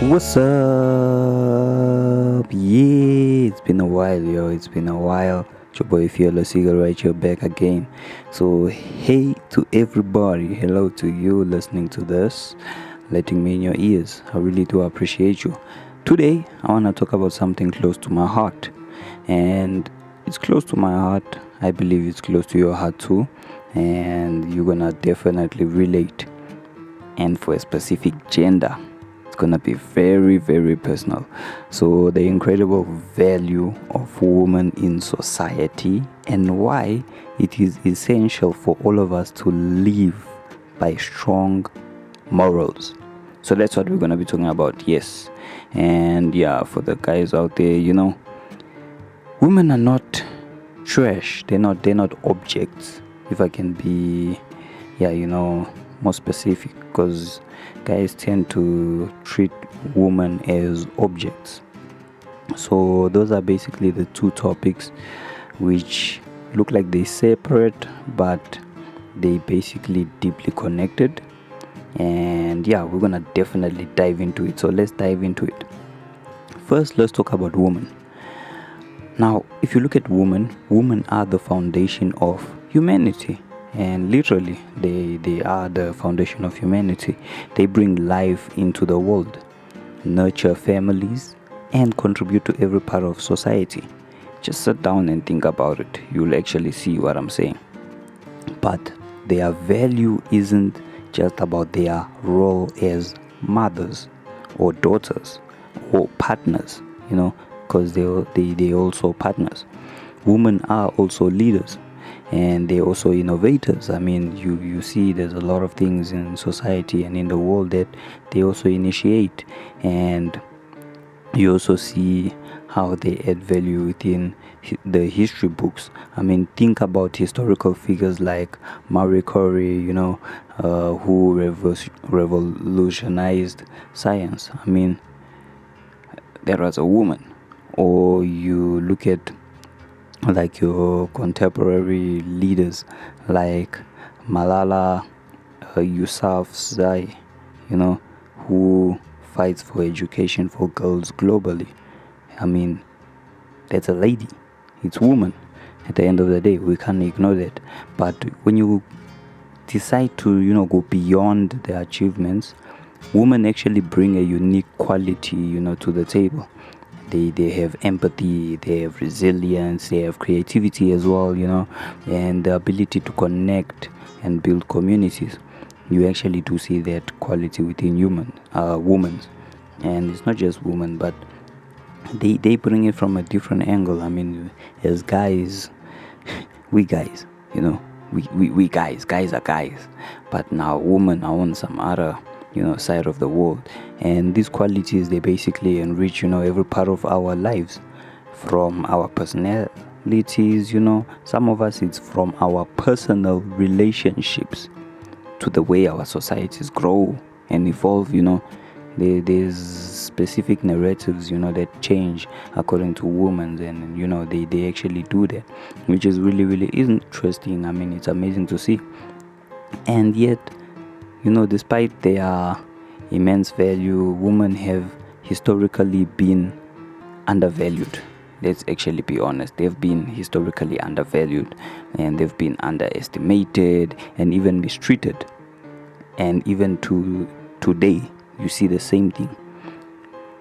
What's up? Yeah, it's been a while, yo. It's been a while. It's your boy Fearless Eagle right here back again. So, hey to everybody. Hello to you listening to this, letting me in your ears. I really do appreciate you. Today, I want to talk about something close to my heart. And it's close to my heart. I believe it's close to your heart too. And you're gonna definitely relate. And for a specific gender, it's gonna be very, very personal. So, the incredible value of women in society and why it is essential for all of us to live by strong morals. So, that's what we're gonna be talking about, yes. And yeah, for the guys out there, women are not trash, they're not objects, if I can be more specific, because guys tend to treat women as objects. So those are basically the two topics which look like they separate, but they basically deeply connected. And yeah, we're gonna definitely dive into it. So let's dive into it. First, let's talk about women. Now, if you look at women are the foundation of humanity. And literally, they are the foundation of humanity. They bring life into the world, nurture families, and contribute to every part of society. Just sit down and think about it. You'll actually see what I'm saying. But their value isn't just about their role as mothers or daughters or partners, because they also partners. Women are also leaders, and they're also innovators. I mean, you see there's a lot of things in society and in the world that they also initiate, and you also see how they add value within the history books. I mean, think about historical figures like Marie Curie, who revolutionized science. I mean, there was a woman. Or you look at like your contemporary leaders like Malala Yousafzai, who fights for education for girls globally. I mean, that's a lady. It's woman. At the end of the day, we can't ignore that. But when you decide to, go beyond their achievements, women actually bring a unique quality, to the table. They have empathy, they have resilience, they have creativity as well, and the ability to connect and build communities. You actually do see that quality within women. And it's not just women, but they bring it from a different angle. I mean, as guys, we guys, we guys are guys. But now women are on some other side of the world, and these qualities, they basically enrich every part of our lives, from our personalities. Some of us, it's from our personal relationships to the way our societies grow and evolve. There's specific narratives that change according to women, and they actually do that, which is really, really interesting. I mean, it's amazing to see. And yet, despite their immense value, women have historically been undervalued. Let's actually be honest. They've been historically undervalued, and they've been underestimated and even mistreated. And even to today, you see the same thing.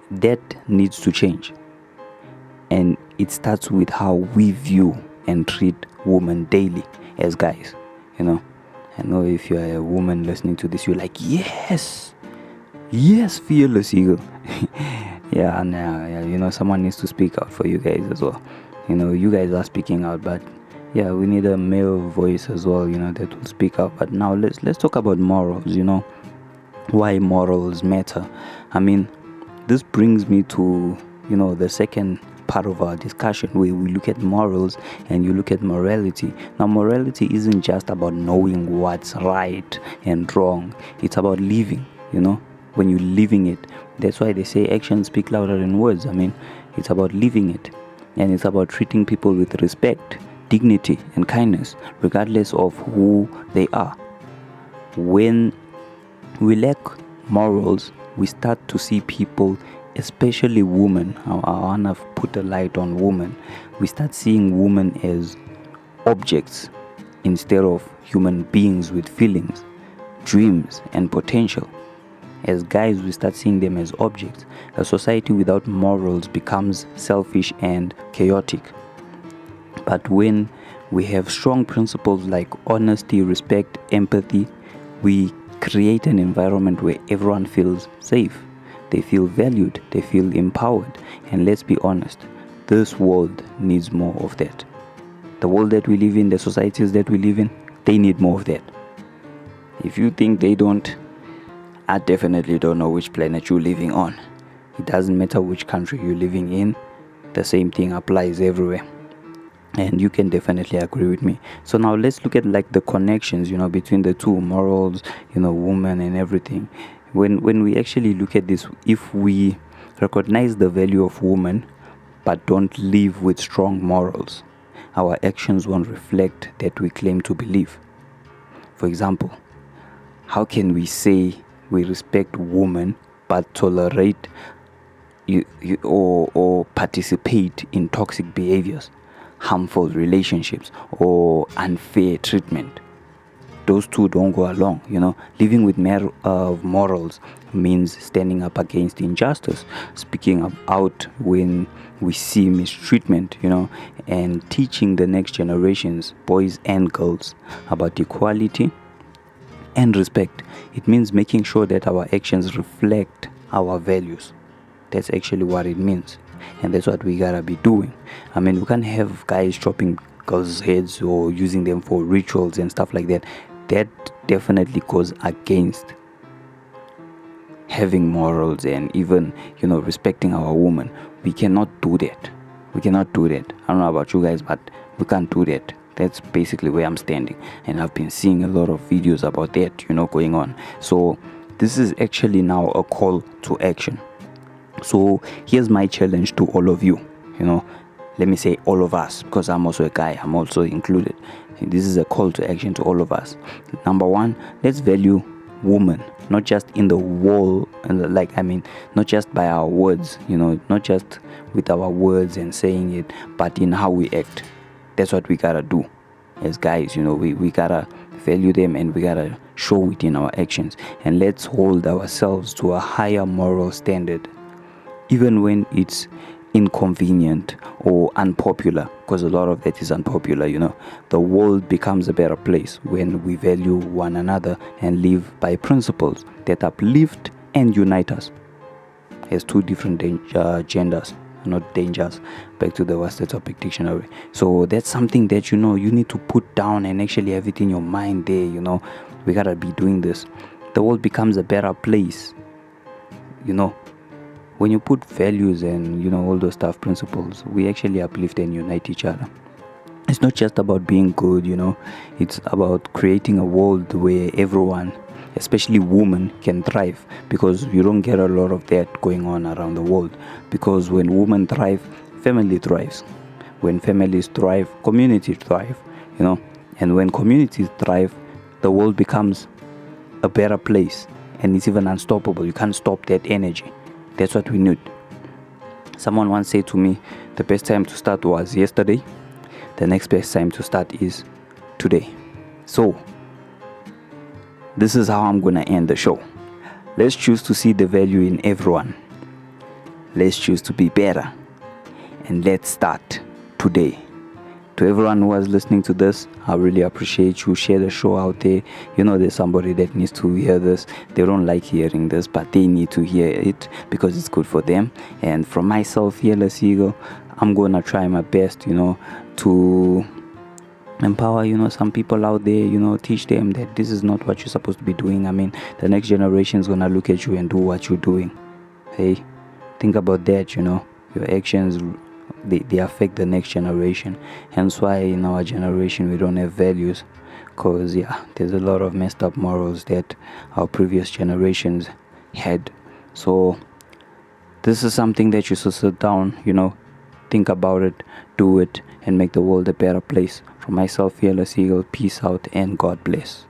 That needs to change. And it starts with how we view and treat women daily as guys, I know if you're a woman listening to this, you're like, yes, Fearless Eagle. Yeah, and someone needs to speak out for you guys as well. You guys are speaking out, but yeah, we need a male voice as well, that will speak up. But now let's talk about morals, why morals matter. I mean, this brings me to, the second part of our discussion, where we look at morals and you look at morality. Now, morality isn't just about knowing what's right and wrong. It's about living, when you're living it. That's why they say actions speak louder than words. I mean, it's about living it, and it's about treating people with respect, dignity, and kindness, regardless of who they are. When we lack morals, we start to see people, especially women. I want to put a light on women. We start seeing women as objects instead of human beings with feelings, dreams, and potential. As guys, we start seeing them as objects. A society without morals becomes selfish and chaotic. But when we have strong principles like honesty, respect, empathy, we create an environment where everyone feels safe. They feel valued, they feel empowered. And let's be honest, this world needs more of that. The world that we live in, the societies that we live in, they need more of that. If you think they don't, I definitely don't know which planet you're living on. It doesn't matter which country you're living in, the same thing applies everywhere. And you can definitely agree with me. So now let's look at like the connections, between the two, morals, woman and everything. When we actually look at this, if we recognize the value of woman but don't live with strong morals, our actions won't reflect that we claim to believe. For example, how can we say we respect women but tolerate or participate in toxic behaviors, harmful relationships, or unfair treatment? Those two don't go along. Living with morals means standing up against injustice, speaking out when we see mistreatment, and teaching the next generations, boys and girls, about equality and respect. It means making sure that our actions reflect our values. That's actually what it means, and that's what we gotta be doing. We can't have guys chopping girls' heads or using them for rituals and stuff like that. That definitely goes against having morals and even respecting our woman. We cannot do that. I don't know about you guys, but we can't do that. That's basically where I'm standing, and I've been seeing a lot of videos about that going on. So this is actually now a call to action. So here's my challenge to all of you. Let me say all of us, because I'm also a guy, I'm also included. This is a call to action to all of us. Number one, let's value woman, not just in the wall, not just by our words, not just with our words and saying it, but in how we act. That's what we gotta do as guys. We gotta value them, and we gotta show it in our actions. And let's hold ourselves to a higher moral standard, even when it's inconvenient or unpopular, because a lot of that is unpopular. The world becomes a better place when we value one another and live by principles that uplift and unite us as two different genders, not dangers. Back to the What's the Topic dictionary. So that's something that you need to put down and actually have it in your mind there. We gotta be doing this. The world becomes a better place, when you put values and all those stuff, principles, we actually uplift and unite each other. It's not just about being good, it's about creating a world where everyone, especially women, can thrive, because you don't get a lot of that going on around the world. Because when women thrive, family thrives. When families thrive, communities thrive, and when communities thrive, the world becomes a better place, and it's even unstoppable. You can't stop that energy. That's what we need. Someone once said to me, the best time to start was yesterday. The next best time to start is today. So, this is how I'm gonna end the show. Let's choose to see the value in everyone. Let's choose to be better. And let's start today. To everyone who was listening to this, I really appreciate you. Share the show out there. There's somebody that needs to hear this. They don't like hearing this, but they need to hear it because it's good for them. And from myself, Fearless Eagle, I'm gonna try my best, to empower, some people out there, teach them that this is not what you're supposed to be doing. The next generation is gonna look at you and do what you're doing. Hey, think about that, your actions, they affect the next generation. Hence why in our generation we don't have values, because there's a lot of messed up morals that our previous generations had. So this is something that you should sit down, think about it, do it, and make the world a better place. From myself, Fearless Eagle, peace out and God bless.